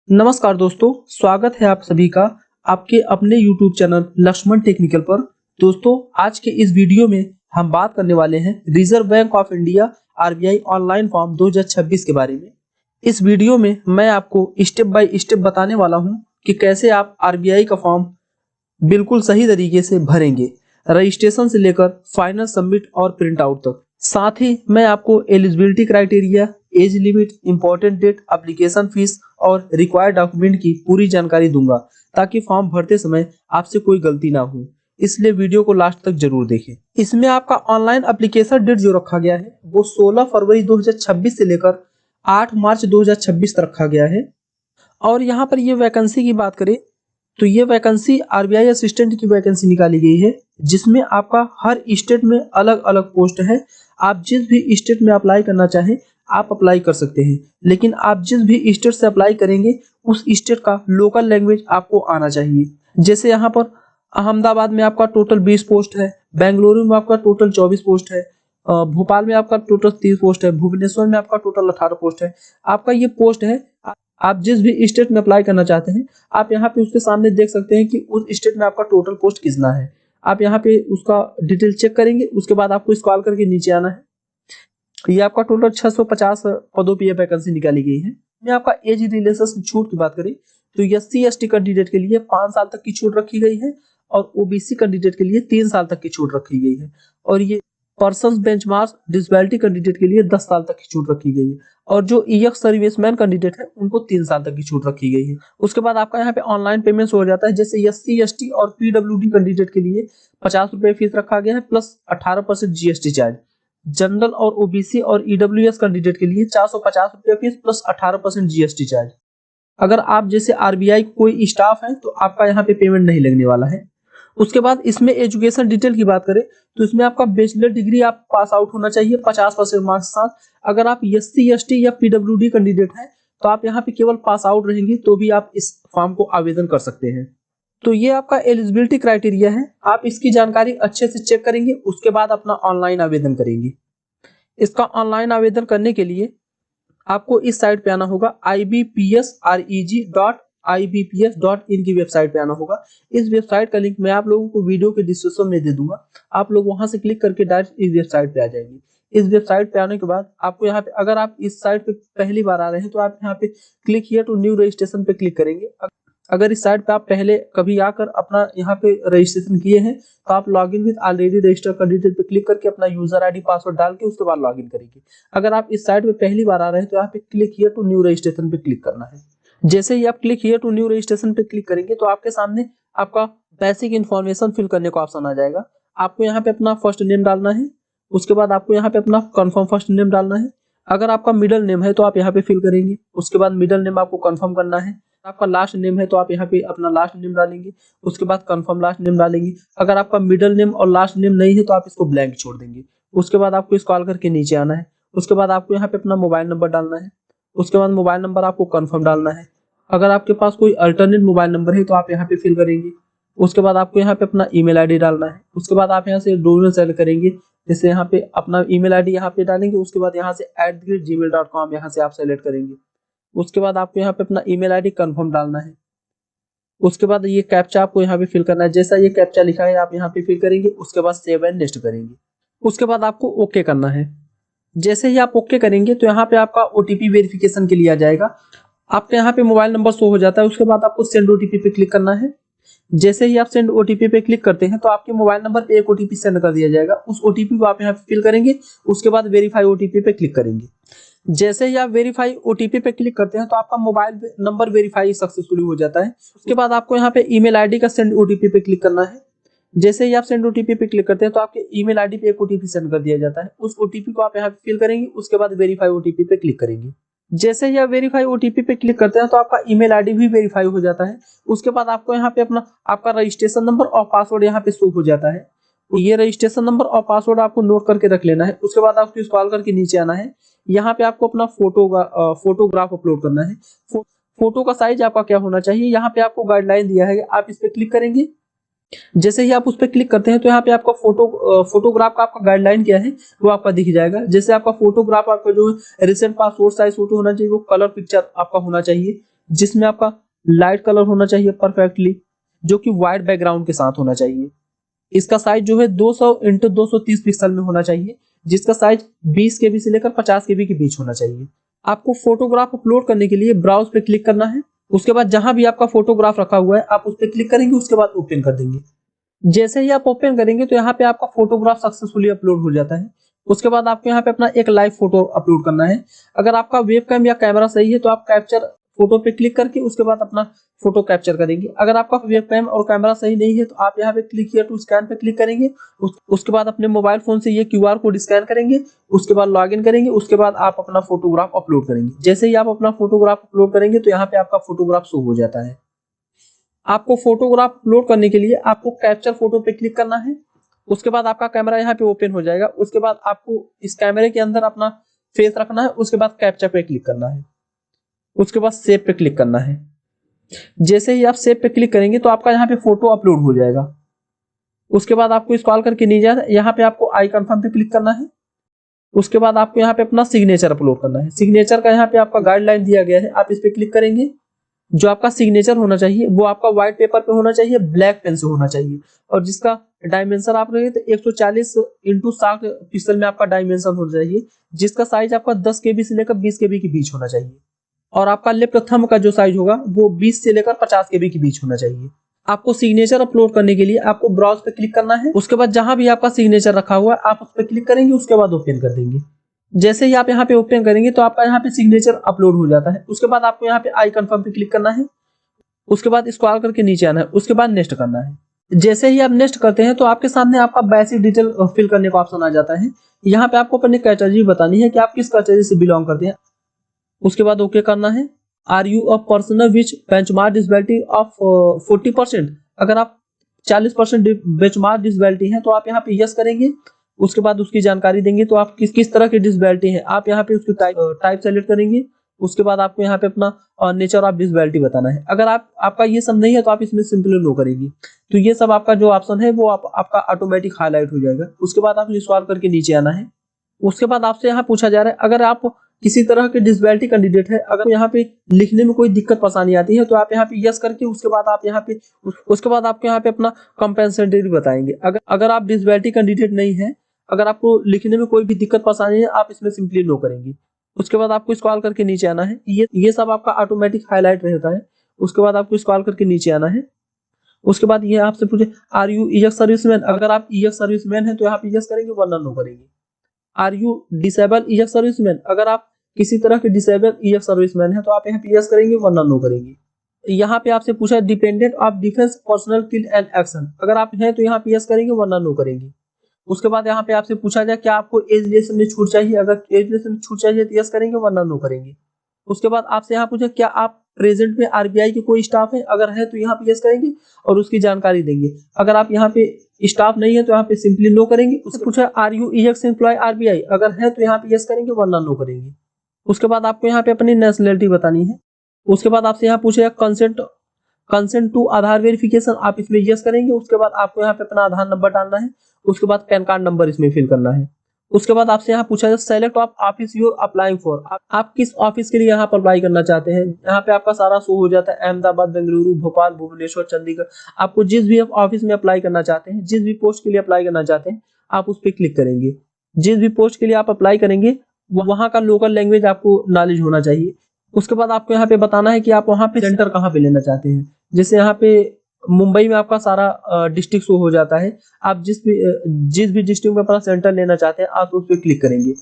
नमस्कार दोस्तों, स्वागत है आप सभी का आपके अपने YouTube चैनल लक्ष्मण टेक्निकल पर। दोस्तों, आज के इस वीडियो में हम बात करने वाले हैं reserve bank of India RBI online form 2026 के बारे में। इस वीडियो में मैं आपको स्टेप बाय स्टेप बताने वाला हूं कि कैसे आप आरबीआई का फॉर्म बिल्कुल सही तरीके से भरेंगे, रजिस्ट्रेशन से लेकर फाइनल सबमिट और प्रिंट आउट तक। साथ ही मैं आपको eligibility criteria, age limit, important date, application fees और रिक्वायर्ड डॉक्यूमेंट की पूरी जानकारी दूंगा ताकि फॉर्म भरते समय आपसे कोई गलती ना हो। इसलिए वीडियो को लास्ट तक जरूर देखें। इसमें आपका ऑनलाइन एप्लीकेशन डेट जो रखा गया है वो 16 फरवरी 2026 से लेकर 8 मार्च 2026 तक रखा गया है। और यहाँ पर ये वैकेंसी की बात करें तो ये वैकेंसी आरबीआई असिस्टेंट की वैकेंसी निकाली गई है, जिसमें आपका हर स्टेट में अलग अलग पोस्ट है। आप जिस भी स्टेट में अप्लाई करना चाहें आप अप्लाई कर सकते हैं, लेकिन आप जिस भी स्टेट से अप्लाई करेंगे उस स्टेट का लोकल लैंग्वेज आपको आना चाहिए। जैसे यहाँ पर अहमदाबाद में आपका टोटल 20 पोस्ट है, बेंगलुरु में आपका टोटल 24 पोस्ट है, भोपाल में आपका टोटल 30 पोस्ट है, भुवनेश्वर में आपका टोटल 18 पोस्ट है। आपका ये पोस्ट है, आप जिस भी स्टेट में अप्लाई करना चाहते हैं आप यहाँ पे उसके सामने देख सकते हैं कि उस स्टेट में आपका टोटल पोस्ट कितना है। आप यहाँ पे उसका डिटेल चेक करेंगे, उसके बाद आपको स्क्रॉल करके नीचे आना है। ये आपका टोटल 650 पदों पर यह वैकेंसी निकाली गई है। मैं आपका एज रिलेशन छूट की बात करें तो एससी एसटी कैंडिडेट के लिए 5 साल तक की छूट रखी गई है और ओबीसी कैंडिडेट के लिए 3 साल तक की छूट रखी गई है। और ये पर्सन्स बेंचमार्क डिसेबिलिटी कैंडिडेट के लिए 10 साल तक की छूट रखी गई है और जो ईएक्स सर्विसमैन कैंडिडेट है उनको 3 साल तक की छूट रखी गई है। उसके बाद आपका यहाँ पे ऑनलाइन पेमेंट हो जाता है। जैसे एससी एसटी और पीडब्ल्यूडी कैंडिडेट के लिए 50 रुपए फीस रखा गया है प्लस 18% जीएसटी चार्ज। जनरल और ओबीसी और ईडब्ल्यूएस कैंडिडेट के लिए 450 रुपए फीस प्लस 18% जीएसटी चार्ज। अगर आप जैसे आरबीआई कोई स्टाफ है तो आपका यहाँ पे पेमेंट नहीं लगने वाला है। उसके बाद इसमें एजुकेशन डिटेल की बात करें तो इसमें आपका बैचलर डिग्री आप पास आउट होना चाहिए 50% मार्क्स के साथ। अगर आप एससी एसटी या पीडब्ल्यूडी कैंडिडेट हैं तो आप यहाँ पे केवल पास आउट रहेंगे तो भी आप इस फॉर्म को आवेदन कर सकते हैं। तो ये आपका एलिजिबिलिटी क्राइटेरिया है, आप इसकी जानकारी अच्छे से चेक करेंगे, उसके बाद अपना ऑनलाइन आवेदन करेंगे। इसका ऑनलाइन आवेदन करने के लिए आपको इस साइट पे आना होगा, ibpsreg.ibps.in की वेबसाइट पे आना होगा। इस वेबसाइट का लिंक मैं आप लोगों को वीडियो के डिस्क्रिप्शन में दे दूंगा। आप लोग वहां से क्लिक करके डायरेक्ट इस वेबसाइट पे आ जाएंगे। इस वेबसाइट पे आने के बाद आपको यहाँ पे, अगर आप इस साइट पे पहली बार आ रहे हैं तो आप यहाँ पे click here to new registration पे क्लिक करेंगे। अगर इस साइट पे आप पहले कभी आकर अपना यहाँ पे रजिस्ट्रेशन किए हैं तो आप login with already registered candidate पे क्लिक करके अपना यूजर आईडी पासवर्ड डाल के उसके बाद लॉगिन करेंगे। अगर आप इस साइट पे पहली बार आ रहे हैं तो यहाँ पे click here to new registration पे क्लिक करना है। जैसे ही आप click here to new registration पे क्लिक करेंगे तो आपके सामने आपका बेसिक इन्फॉर्मेशन फिल करने का ऑप्शन आ जाएगा। आपको यहाँ पे अपना फर्स्ट नेम डालना है, उसके बाद आपको यहाँ पे अपना कंफर्म फर्स्ट नेम डालना है। अगर आपका मिडिल नेम है तो आप यहाँ पे फिल करेंगे, उसके बाद मिडिल नेम आपको कंफर्म करना है। आपका लास्ट नेम है तो आप यहाँ पे अपना लास्ट नेम डालेंगे, उसके बाद कंफर्म लास्ट नेम डालेंगे। अगर आपका मिडिल नेम और लास्ट नेम नहीं है तो आप इसको ब्लैंक छोड़ देंगे। उसके बाद आपको स्क्रॉल करके नीचे आना है। उसके बाद आपको यहाँ पे अपना मोबाइल नंबर डालना है, उसके बाद मोबाइल नंबर आपको कंफर्म डालना है। अगर आपके पास कोई अल्टरनेट मोबाइल नंबर है तो आप यहाँ पे फिल करेंगे। उसके बाद आपको यहाँ पे अपना ईमेल आईडी डालना है। उसके बाद आप यहाँ से डोमेन सेलेक्ट करेंगे, जैसे यहाँ पे अपना ईमेल आईडी यहाँ पे डालेंगे। उसके बाद यहाँ से @gmail.com यहाँ से आप सेलेक्ट करेंगे। उसके बाद आपको यहाँ पे अपना ईमेल आईडी कंफर्म डालना है। उसके बाद ये कैप्चा आपको यहाँ पे फिल करना है। जैसा ये कैप्चा लिखा है आप यहाँ पे फिल करेंगे, उसके बाद सेव एंड नेक्स्ट करेंगे। उसके बाद आपको ओके करना है। जैसे ही आप ओके करेंगे तो यहाँ पे आपका ओटीपी वेरिफिकेशन के लिए आ जाएगा। आपके यहाँ पे मोबाइल नंबर शो हो जाता है। उसके बाद आपको सेंड ओटीपी पे क्लिक करना है। जैसे ही आप सेंड ओटीपी पे क्लिक करते हैं तो आपके मोबाइल नंबर पे एक ओटीपी सेंड कर दिया जाएगा। उस ओटीपी को आप यहाँ पे फिल करेंगे, उसके बाद वेरीफाई ओटीपी पे क्लिक करेंगे। जैसे ही आप वेरीफाई ओटीपी पे क्लिक करते हैं तो आपका मोबाइल नंबर वेरीफाई सक्सेसफुली हो जाता है। उसके बाद आपको यहाँ पे ईमेल आईडी का सेंड ओटीपी पे क्लिक करना है। जैसे ही आप सेंड ओटीपी पे क्लिक करते हैं तो आपके ईमेल आईडी पे एक ओटीपी सेंड कर दिया जाता है। उस ओटीपी को आप यहाँ पे फिल करेंगे, उसके बाद वेरीफाई ओटीपी पे क्लिक करेंगे। जैसे ही आप वेरीफाई ओटीपी पे क्लिक करते हैं तो आपका ईमेल आईडी भी वेरीफाई हो जाता है। उसके बाद आपको यहाँ पे अपना आपका रजिस्ट्रेशन नंबर और पासवर्ड यहाँ पे शो हो जाता है। ये रजिस्ट्रेशन नंबर और पासवर्ड आपको नोट करके रख लेना है। उसके बाद आपको स्क्रॉल करके नीचे आना है। यहाँ पे आपको अपना फोटोग्राफ अपलोड करना है। फोटो का साइज आपका क्या होना चाहिए, यहाँ पे आपको गाइडलाइन दिया है, आप इस पे क्लिक करेंगे। जैसे ही आप उस पर क्लिक करते हैं तो यहाँ पे आपका फोटोग्राफ का आपका गाइडलाइन क्या है वो आपका दिख जाएगा। जैसे आपका फोटोग्राफ आपका जो है रिसेंट पासपोर्ट साइज फोटो होना चाहिए, वो कलर पिक्चर आपका होना चाहिए। जिसमें आपका लाइट कलर होना चाहिए परफेक्टली, जो कि व्हाइट बैकग्राउंड के साथ होना चाहिए। इसका साइज जो है 200 इंटू 230 पिक्सल में होना चाहिए, जिसका साइज 20 केबी से लेकर 50 केबी के बीच होना चाहिए। आपको फोटोग्राफ अपलोड करने के लिए ब्राउज पे क्लिक करना है। उसके बाद जहां भी आपका फोटोग्राफ रखा हुआ है आप उस पर क्लिक करेंगे, उसके बाद ओपन कर देंगे। जैसे ही आप ओपन करेंगे तो यहाँ पे आपका फोटोग्राफ सक्सेसफुली अपलोड हो जाता है। उसके बाद आपको यहाँ पे अपना एक लाइव फोटो अपलोड करना है। अगर आपका वेबकैम या कैमरा सही है तो आप कैप्चर फोटो पे क्लिक करके उसके बाद अपना फोटो कैप्चर करेंगे। अगर आपका वेबकैम और कैमरा सही नहीं है तो आप यहाँ पे क्लिक हियर टू स्कैन पे क्लिक करेंगे। उसके बाद अपने मोबाइल फोन से ये क्यूआर कोड स्कैन करेंगे, उसके बाद लॉगिन करेंगे, उसके बाद आप अपना फोटोग्राफ अपलोड करेंगे। जैसे ही आप अपना फोटोग्राफ अपलोड करेंगे तो यहाँ पे आपका फोटोग्राफ शो हो जाता है। आपको फोटोग्राफ अपलोड करने के लिए आपको कैप्चर फोटो पे क्लिक करना है। उसके बाद आपका कैमरा यहाँ पे ओपन हो जाएगा। उसके बाद आपको इस कैमरे के अंदर अपना फेस रखना है। उसके बाद कैप्चर पे क्लिक करना है। उसके बाद सेव पे क्लिक करना है। जैसे ही आप सेव पे क्लिक करेंगे तो आपका यहाँ पे फोटो अपलोड हो जाएगा। उसके बाद आपको स्क्रॉल करके नीचे आना है, यहाँ पे आपको आई कंफर्म पे क्लिक करना है। उसके बाद आपको यहाँ पे अपना सिग्नेचर अपलोड करना है। सिग्नेचर का यहाँ पे आपका गाइडलाइन दिया गया है, आप इस पे क्लिक करेंगे। जो आपका सिग्नेचर होना चाहिए वो आपका व्हाइट पेपर पे होना चाहिए, ब्लैक पेन से होना चाहिए, और जिसका डायमेंशन आप रहे तो 140 इंटू 60 पिक्सल में आपका डायमेंशन होना चाहिए, जिसका साइज आपका 10 केबी से लेकर 20 केबी के बीच होना चाहिए। और आपका लेफ्ट थंब का जो साइज होगा वो 20 से लेकर 50 केबी के बीच होना चाहिए। आपको सिग्नेचर अपलोड करने के लिए आपको ब्राउज पे क्लिक करना है। उसके बाद जहां भी आपका सिग्नेचर रखा हुआ है आप उस पर क्लिक करेंगे, उसके बाद ओपन कर देंगे। जैसे ही आप यहाँ पे ओपन करेंगे तो आपका यहाँ पे सिग्नेचर अपलोड हो जाता है। उसके बाद आपको यहाँ पे आई कंफर्म पे क्लिक करना है। उसके बाद स्क्रॉल करके नीचे आना है। उसके बाद नेक्स्ट करना है। जैसे ही आप नेक्स्ट करते हैं तो आपके सामने आपका बेसिक डिटेल फिल करने का ऑप्शन आ जाता है। यहाँ पे आपको अपनी कैटेगरी बतानी है कि आप किस कैटेगरी से बिलोंग करते हैं। उसके बाद ओके करना है। Are you a person which benchmark disability of 40%? अगर आप 40% बेंचमार्क डिसेबिलिटी है तो आप यहाँ पे यस करेंगे। उसके बाद उसकी जानकारी देंगे तो आप किस तरह की डिसेबिलिटी है आप यहाँ पे उसकी टाइप सेलेक्ट करेंगे। उसके बाद आपको यहाँ पे अपना नेचर ऑफ डिसेबिलिटी बताना है। अगर आपका ये सब नहीं है तो आप इसमें सिंपली नो करेंगे। तो ये सब आपका जो ऑप्शन है वो आपका ऑटोमेटिक हाईलाइट हो जाएगा। उसके बाद आप स्क्रॉल करके नीचे आना है। उसके बाद आपसे यहाँ पूछा जा रहा है अगर आप किसी तरह के डिसेबिलिटी कैंडिडेट है, अगर यहाँ पे लिखने में कोई दिक्कत परेशानी आती है तो आप यहाँ पे यस करके उसके बाद आप यहाँ पे उसके बाद आपको यहाँ पे अपना कंपेंसेटरी बताएंगे। अगर आप डिसेबिलिटी कैंडिडेट नहीं है, अगर आपको लिखने में कोई भी दिक्कत परेशानी है आप इसमें सिंपली नो करेंगे। उसके बाद आपको स्क्रॉल करके नीचे आना है। ये सब आपका ऑटोमेटिक हाईलाइट रहता है। उसके बाद आपको स्क्रॉल करके नीचे आना है। उसके बाद ये आपसे पूछे आर यू ईएक्स सर्विसमैन? अगर आप ईएक्स सर्विसमैन है तो यहाँ पे यस करेंगे वरना नो करेंगे। Are you disable ex serviceman? अगर आप किसी तरह के डिसेबल ईएक्स सर्विसमैन है तो आप यहाँ पे यस करेंगे वरना नो करेंगे। यहाँ पे आपसे पूछा dependent of defence personnel kill and action? अगर आप हैं तो यहाँ पे यस करेंगे वरना नो करेंगे। उसके बाद यहाँ पे आपसे पूछा जाए क्या आपको एज रिलेशन में छूट चाहिए? अगर एज रिलेशन में छूट चाहिए तो यस करेंगे वरना नो करेंगे। उसके बाद आपसे यहाँ पूछा क्या आप प्रेजेंट में आरबीआई के कोई स्टाफ है? अगर है तो यहाँ पे यस करेंगे और उसकी जानकारी देंगे। अगर आप यहाँ पे स्टाफ नहीं है तो यहाँ पे सिंपली नो करेंगे। उससे पूछा are you ex employ RBI? अगर है तो यहाँ पे यस करेंगे वरना नो करेंगे। उसके बाद आपको यहाँ पे अपनी नेशनलिटी बतानी है। उसके बाद आपसे यहाँ पूछेगा कंसेंट टू आधार वेरिफिकेशन? आप इसमें यस करेंगे। उसके बाद आपको यहाँ पे अपना आधार नंबर डालना है। उसके बाद पैन कार्ड नंबर इसमें फिल करना है। उसके बाद आपसे यहाँ पूछा जाए select of office you're applying for? आप किस ऑफिस के लिए यहाँ पर अप्लाई करना चाहते हैं? यहाँ पे आपका सारा शो हो जाता है, अहमदाबाद, बेंगलुरु, भोपाल, भुवनेश्वर, चंडीगढ़। आपको जिस भी ऑफिस में अप्लाई करना चाहते हैं, जिस भी पोस्ट के लिए अप्लाई करना चाहते हैं, आप उस पर क्लिक करेंगे। जिस भी पोस्ट के लिए आप अप्लाई करेंगे वहां का लोकल लैंग्वेज आपको नॉलेज होना चाहिए। उसके बाद आपको यहाँ पे बताना है कि आप वहाँ पे सेंटर कहाँ पे लेना चाहते हैं। जैसे यहाँ पे मुंबई में आपका सारा डिस्ट्रिक्ट शो हो जाता है। आप जिस भी डिस्ट्रिक्ट में अपना सेंटर लेना चाहते हैं आप उस पर क्लिक करेंगे।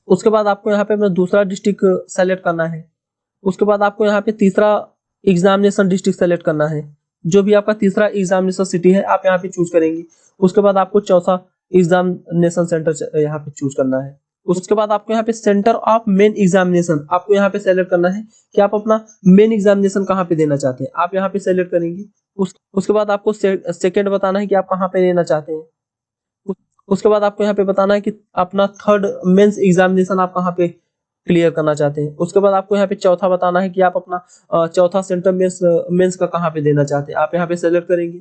उसके बाद आपको यहाँ पे अपना दूसरा डिस्ट्रिक्ट सेलेक्ट करना है। उसके बाद आपको यहाँ पे तीसरा एग्जामिनेशन डिस्ट्रिक्ट सेलेक्ट करना है। जो भी आपका तीसरा एग्जामिनेशन सिटी है आप यहाँ पे चूज करेंगे। उसके बाद आपको चौथा एग्जामिनेशन सेंटर यहाँ पे चूज करना है। उसके बाद आपको यहाँ पे सेंटर ऑफ मेन एग्जामिनेशन आपको यहाँ पे सेलेक्ट करना है कि आप अपना मेन एग्जामिनेशन कहाँ पे देना चाहते हैं। आप यहाँ पे सेलेक्ट करेंगे। उसके बाद आपको सेकंड बताना है कि आप कहाँ पे लेना चाहते हैं। उसके बाद आपको यहाँ पे बताना है कि अपना थर्ड मेंस एग्जामिनेशन आप कहाँ पे क्लियर करना चाहते हैं। उसके बाद आपको यहाँ पे चौथा बताना है कि आप अपना चौथा सेंटर मेंस का कहाँ पे देना चाहते हैं। आप यहाँ पे सेलेक्ट करेंगे।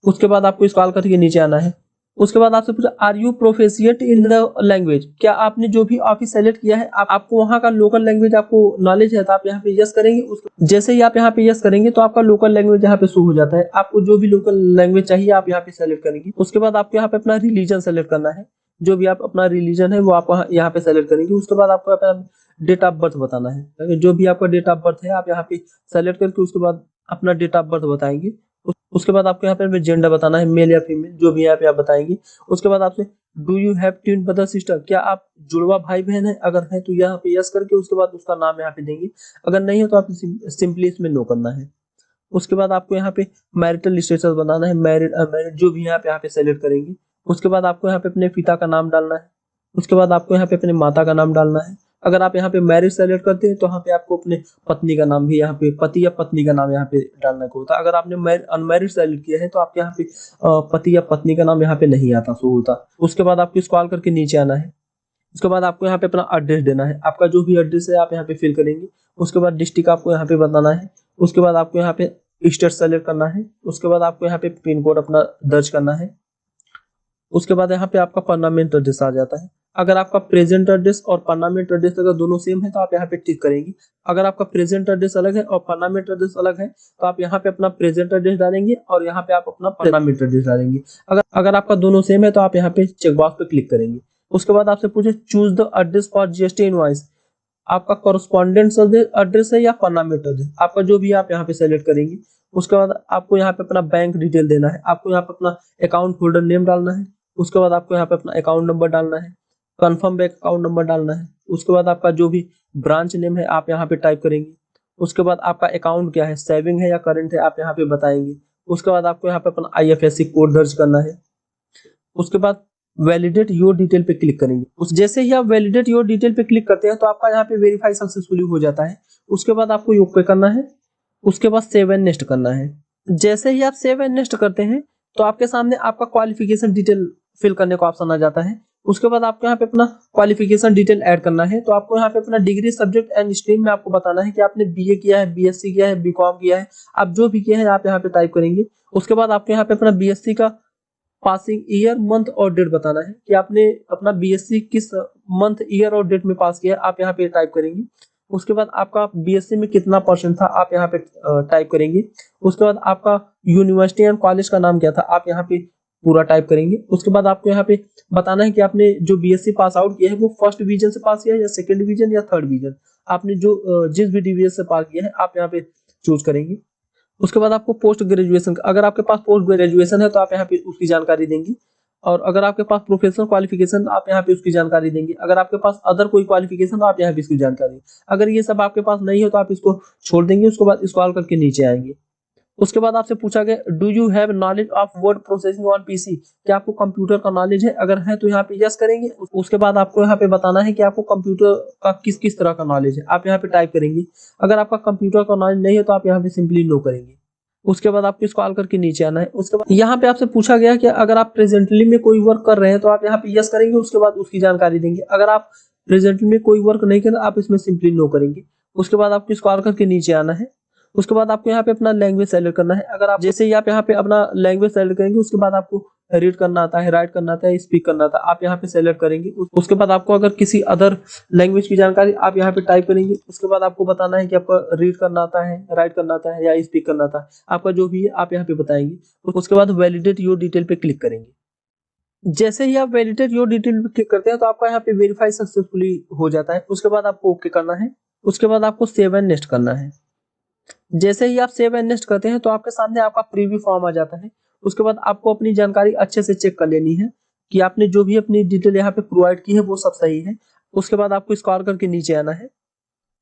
उसके बाद आपको स्क्रॉल करके नीचे आना है। उसके बाद आपसे पूछा are you proficient in the language, क्या आपने जो भी ऑफिस सेलेक्ट किया है आपको वहाँ का लोकल लैंग्वेज आपको नॉलेज है, तो आप यहाँ पे यस करेंगे। जैसे ही आप यहाँ पे यस करेंगे तो आपका लोकल लैंग्वेज यहाँ पे शो हो जाता है। आपको जो भी लोकल लैंग्वेज चाहिए आप यहाँ पे सेलेक्ट करेंगे। उसके बाद आपको यहाँ पे अपना रिलीजन सेलेक्ट करना है, जो भी आप अपना रिलीजन है वो आप यहाँ पे सेलेक्ट करेंगे। उसके बाद आपको अपना डेट ऑफ बर्थ बताना है, जो भी आपका डेट ऑफ बर्थ है आप यहाँ पे सेलेक्ट करके उसके बाद अपना डेट ऑफ बर्थ बताएंगे। उसके बाद आपको यहाँ पे जेंडर बताना है, मेल या फीमेल, जो भी यहाँ पे आप बताएंगे। उसके बाद आपसे do you have twin brother sister, क्या आप जुड़वा भाई बहन है, अगर है तो यहाँ पे यस करके उसके बाद उसका नाम यहाँ पे देंगे। अगर नहीं है तो आप सिंपली इसमें नो करना है। उसके बाद आपको यहाँ पे मैरिटल स्टेटस बनाना है, मैरिड अनमैरिड, जो भी यहाँ पे सेलेक्ट करेंगे। उसके बाद आपको यहाँ पे अपने पिता का नाम डालना है। उसके बाद आपको यहाँ पे अपने माता का नाम डालना है। अगर आप यहाँ पे मैरिज सेलेक्ट करते हैं तो यहाँ पे आपको अपने पत्नी का नाम भी यहाँ पे पति या पत्नी का नाम यहाँ पे डालने को होता है। अगर आपने अनमैरिड सेलेक्ट किया है तो आपके यहाँ पे पति या पत्नी का नाम यहाँ पे नहीं आता, शो होता। उसके बाद आपको स्क्रॉल करके नीचे आना है। उसके बाद आपको यहाँ पे अपना एड्रेस देना है, आपका जो भी एड्रेस है आप यहाँ पे फिल करेंगे। उसके बाद डिस्ट्रिक्ट आपको यहाँ पे बताना है। उसके बाद आपको यहाँ पे स्टेट सेलेक्ट करना है। उसके बाद आपको यहाँ पे पिन कोड अपना दर्ज करना है। उसके बाद यहाँ पे आपका परमानेंट एड्रेस आ जाता है। अगर आपका प्रेजेंट एड्रेस और परमानेंट एड्रेस अगर दोनों सेम है तो आप यहाँ पे टिक करेंगे। अगर आपका प्रेजेंट एड्रेस अलग है और परमानेंट एड्रेस अलग है तो आप यहाँ पे अपना प्रेजेंट एड्रेस डालेंगे और यहाँ पे आप अपना परमानेंट एड्रेस डालेंगे। अगर आपका दोनों सेम है तो आप यहाँ पे चेकबॉक्स पे क्लिक करेंगे। उसके बाद आपसे पूछे choose the address for GST invoice, आपका कॉरेस्पॉन्डेंट एड्रेस है या परमानेंट एड्रेस, आपका जो भी आप यहाँ पे सेलेक्ट करेंगे। उसके बाद आपको यहाँ पे अपना बैंक डिटेल देना है, आपको यहाँ पे अपना अकाउंट होल्डर नेम डालना है। उसके बाद आपको यहाँ पे अपना अकाउंट नंबर डालना है, कंफर्म बैंक अकाउंट नंबर डालना है। उसके बाद आपका जो भी ब्रांच नेम है आप यहाँ पे टाइप करेंगे। उसके बाद आपका अकाउंट क्या है, सेविंग है या करंट है, आप यहाँ पे बताएंगे। उसके बाद आपको यहाँ पे अपना IFSC कोड दर्ज करना है। उसके बाद वैलिडेट योर डिटेल पे क्लिक करेंगे। जैसे ही आप वैलिडेट योर डिटेल पे क्लिक करते हैं तो आपका यहाँ पे वेरीफाई सक्सेसफुली हो जाता है। उसके बाद आपको ओके करना है। उसके बाद सेव एंड नेक्स्ट करना है। जैसे ही आप सेव एंड नेक्स्ट करते हैं तो आपके सामने आपका क्वालिफिकेशन डिटेल फिल करने का ऑप्शन आ जाता है। उसके बाद आपको यहाँ पे अपना क्वालिफिकेशन डिटेल ऐड करना है। तो आपको यहाँ पे अपना डिग्री, सब्जेक्ट एंड स्ट्रीम में आपको बताना है कि आपने BA किया है, BSc किया है, BCom किया है, आप जो भी किया है आप यहाँ पे टाइप करेंगे। उसके बाद आपको यहाँ पे अपना BSc का पासिंग ईयर, मंथ और डेट बताना है कि आपने अपना BSc किस मंथ, ईयर और डेट में पास किया है, आप यहाँ पे टाइप करेंगे। उसके बाद आपका BSc में कितना परसेंट था आप यहाँ पे टाइप करेंगे। उसके बाद आपका यूनिवर्सिटी एंड कॉलेज का नाम क्या था आप यहाँ पे पूरा टाइप करेंगे। उसके बाद आपको यहाँ पे बताना है कि आपने जो BSc पास आउट किया है वो फर्स्ट डिवीजन से पास किया है या सेकंड डिवीजन या थर्ड डिवीजन, आपने जो जिस भी डिवीजन से पास किया है आप यहाँ पे चूज करेंगे। उसके बाद आपको पोस्ट ग्रेजुएशन, अगर आपके पास पोस्ट ग्रेजुएशन है तो आप यहाँ पे उसकी जानकारी देंगे। और अगर आपके पास प्रोफेशनल क्वालिफिकेशन आप यहाँ पे उसकी जानकारी देंगे। अगर आपके पास अदर कोई क्वालिफिकेशन तो आप यहाँ पे इसकी जानकारी, अगर ये सब आपके पास नहीं हो तो आप इसको छोड़ देंगे। उसके बाद स्क्रॉल करके नीचे आएंगे। उसके बाद आपसे पूछा गया do you have knowledge of word processing on PC, क्या आपको कंप्यूटर का नॉलेज है, अगर है तो यहाँ पे यस करेंगे। उसके बाद आपको यहाँ पे बताना है कि आपको कंप्यूटर का किस किस तरह का नॉलेज है, आप यहाँ पे टाइप करेंगे। अगर आपका कंप्यूटर का नॉलेज नहीं है तो आप यहाँ पे सिंपली नो करेंगे। उसके बाद आपको स्क्रॉल करके नीचे आना है। उसके बाद यहाँ पे आपसे पूछा गया कि अगर आप प्रेजेंटली में कोई वर्क कर रहे हैं तो आप यहाँ पे यस करेंगे। उसके बाद उसकी जानकारी देंगे। अगर आप प्रेजेंटली में कोई वर्क नहीं कर रहे आप इसमें सिंपली नो करेंगे। उसके बाद आपको स्क्रॉल करके नीचे आना है। उसके बाद आपको यहाँ पे अपना लैंग्वेज सेलेक्ट करना है। अगर आप जैसे ही आप यहाँ पे अपना लैंग्वेज सेलेक्ट करेंगे उसके बाद आपको रीड करना आता है, राइट करना आता है, स्पीक करना आता है, आप यहाँ पे सेलेक्ट करेंगे। उसके बाद आपको अगर किसी अदर लैंग्वेज की जानकारी आप यहाँ पे टाइप करेंगे। उसके बाद आपको बताना है कि आपको रीड करना आता है, राइट करना आता है या स्पीक करना आता है, आपका जो भी है आप यहाँ पे बताएंगे। उसके बाद वैलिडेट योर डिटेल पे क्लिक करेंगे। जैसे ही आप वैलिडेट योर डिटेल पे क्लिक करते हैं तो आपका यहाँ पे वेरीफाई सक्सेसफुली हो जाता है। उसके बाद आपको ओके करना है। उसके बाद आपको सेव एंड नेक्स्ट करना है। जैसे ही आप सेव एंड नेक्स्ट करते हैं तो आपके सामने आपका प्रीव्यू फॉर्म आ जाता है। उसके बाद आपको अपनी जानकारी अच्छे से चेक कर लेनी है कि आपने जो भी अपनी डिटेल यहाँ पे प्रोवाइड की है वो सब सही है। उसके बाद आपको स्क्रॉल करके नीचे आना है।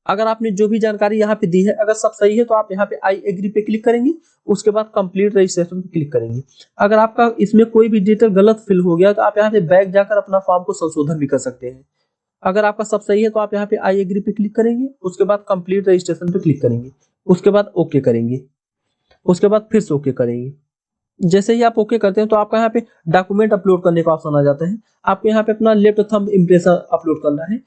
अगर आपने जो भी जानकारी यहाँ पे दी है अगर सब सही है तो आप यहाँ पे आई एग्री पे क्लिक करेंगे। उसके बाद कंप्लीट रजिस्ट्रेशन पे क्लिक करेंगे। अगर आपका इसमें कोई भी डिटेल गलत फिल हो गया तो आप यहाँ पे बैक जाकर अपना फॉर्म को संशोधन भी कर सकते हैं। अगर आपका सब सही है तो आप यहाँ पे आई एग्री पे क्लिक करेंगे। उसके बाद कंप्लीट रजिस्ट्रेशन पे क्लिक करेंगे। उसके बाद ओके करेंगे। उसके बाद फिर से ओके करेंगे। जैसे ही आप ओके करते हैं तो आपका यहाँ पे डॉक्यूमेंट अपलोड करने का ऑप्शन आ जाता है। आपको यहाँ पे अपना लेफ्ट थंब इम्प्रेशन अपलोड करना है।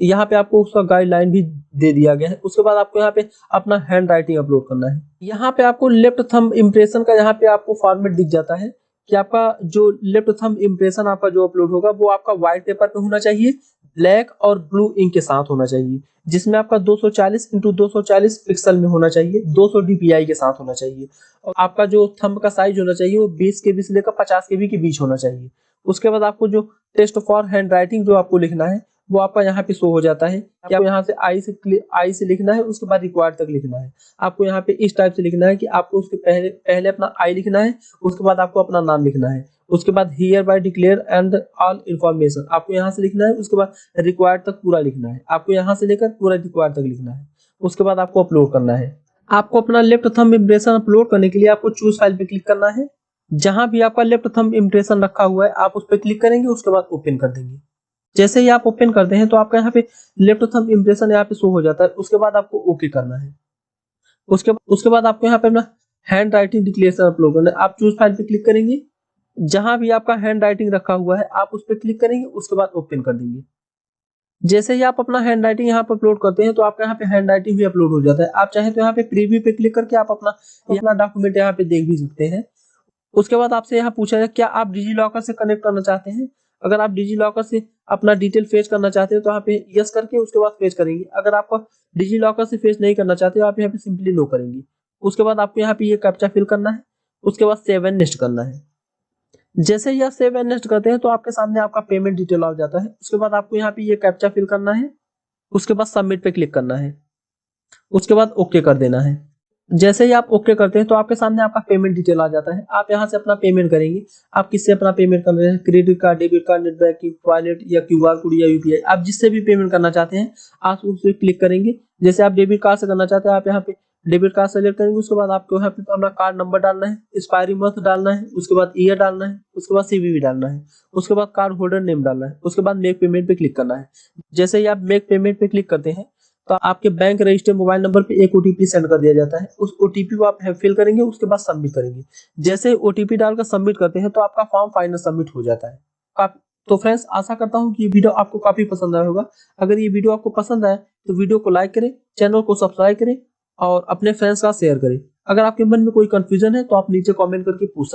यहाँ पे आपको उसका गाइडलाइन भी दे दिया गया है। उसके बाद आपको यहाँ पे अपना हैंड राइटिंग अपलोड करना है। यहाँ पे आपको लेफ्ट थंब इम्प्रेशन का यहाँ पे आपको फॉर्मेट दिख जाता है कि आपका जो लेफ्ट थंब इम्प्रेशन आपका जो अपलोड होगा वो आपका व्हाइट पेपर पे होना चाहिए, ब्लैक और ब्लू इंक के साथ होना चाहिए, जिसमें आपका 240 इंटू 240 पिक्सल में होना चाहिए, 200 DPI के साथ होना चाहिए। और आपका जो थंब का साइज होना चाहिए वो 20 KB से लेकर 50 KB के बीच होना चाहिए। उसके बाद आपको जो टेस्ट फॉर हैंड राइटिंग जो आपको लिखना है वो आपका यहाँ पे शो हो जाता है कि आपको यहाँ से आई से लिखना है, उसके बाद रिक्वायर्ड तक लिखना है। आपको यहाँ पे इस टाइप से लिखना है कि आपको उसके पहले अपना आई लिखना है, उसके बाद आपको अपना नाम लिखना है, उसके बाद here bye declare and all information आपको यहाँ से लिखना है, उसके बाद रिक्वायर्ड तक पूरा लिखना है, आपको यहाँ से लेकर पूरा रिक्वायर्ड तक लिखना है। उसके बाद आपको अपलोड करना है। आपको अपना लेफ्ट थंब इम्प्रेशन अपलोड करने के लिए आपको चूज फाइल पे क्लिक करना है। जहां भी आपका लेफ्ट थंब इम्प्रेशन रखा हुआ है आप उस पर क्लिक करेंगे, उसके बाद ओपन कर देंगे। जैसे ही आप ओपन करते हैं तो आपका यहाँ पे लेफ्ट थंब इम्प्रेशन यहाँ पे शो हो जाता है। उसके बाद आपको ओके करना है। उसके बाद आपको यहाँ पे अपना हैंड राइटिंग डिक्लेरेशन अपलोड करना है। आप चूज फाइल पे क्लिक करेंगे, जहां भी आपका हैंड राइटिंग रखा हुआ है आप उस पर क्लिक करेंगे, उसके बाद ओपन कर देंगे। जैसे ही आप अपना हैंड राइटिंग यहाँ पे अपलोड करते हैं तो आपका यहाँ पे हैंड राइटिंग भी अपलोड हो जाता है। आप चाहें तो यहाँ पे प्रीव्यू पे क्लिक करके आप अपना डॉक्यूमेंट यहाँ पे देख भी सकते हैं। उसके बाद आपसे यहाँ पूछा है क्या आप डिजी लॉकर से कनेक्ट करना चाहते हैं। अगर आप डिजी लॉकर से अपना डिटेल फेच करना चाहते हैं तो यहाँ पे यस करके उसके बाद फेच करेंगे। अगर आपको डिजी लॉकर से फेच नहीं करना चाहते हो आप यहाँ पे सिंपली नो करेंगे। उसके बाद आपको यहाँ पे ये कैप्चा फिल करना है, उसके बाद सेव एंड नेक्स्ट करना है। जैसे ही आप सेव एंड नेक्स्ट करते हैं तो आपके सामने आपका पेमेंट डिटेल आ जाता है। उसके बाद आपको यहाँ पे ये कैप्चा फिल करना है, उसके बाद सबमिट पे क्लिक करना है, उसके बाद ओके कर देना है। जैसे ही आप ओके करते हैं तो आपके सामने आपका पेमेंट डिटेल आ जाता है। आप यहाँ से अपना पेमेंट करेंगे। आप किससे अपना पेमेंट कर रहे हैं, credit card, debit card, net banking, wallet या QR कोड या UPI, आप जिससे भी पेमेंट करना चाहते हैं आप उस पर क्लिक करेंगे। जैसे आप डेबिट कार्ड से करना चाहते हैं आप यहाँ पे डेबिट कार्ड सेलेक्ट करेंगे। उसके बाद आपको यहाँ पे अपना कार्ड नंबर डालना है, एक्सपायरी मंथ डालना है, उसके बाद ईयर डालना है, उसके बाद CVV डालना है, उसके बाद कार्ड होल्डर नेम डालना है, उसके बाद मेक पेमेंट पे क्लिक करना है। जैसे ही आप मेक पेमेंट पे क्लिक करते हैं तो आपके बैंक रजिस्टर्ड मोबाइल नंबर पे एक OTP सेंड कर दिया जाता है। उस OTP को आप फिल करेंगे, उसके बाद सबमिट करेंगे। जैसे OTP डालकर सबमिट करते हैं तो आपका फॉर्म फाइनल सबमिट हो जाता है। तो फ्रेंड्स आशा करता हूँ कि ये वीडियो आपको काफी पसंद आया होगा। अगर ये वीडियो आपको पसंद आए तो वीडियो को लाइक करें, चैनल को सब्सक्राइब करें और अपने फ्रेंड्स का शेयर करें। अगर आपके मन में कोई कंफ्यूजन है तो आप नीचे कमेंट करके पूछ सकते हैं।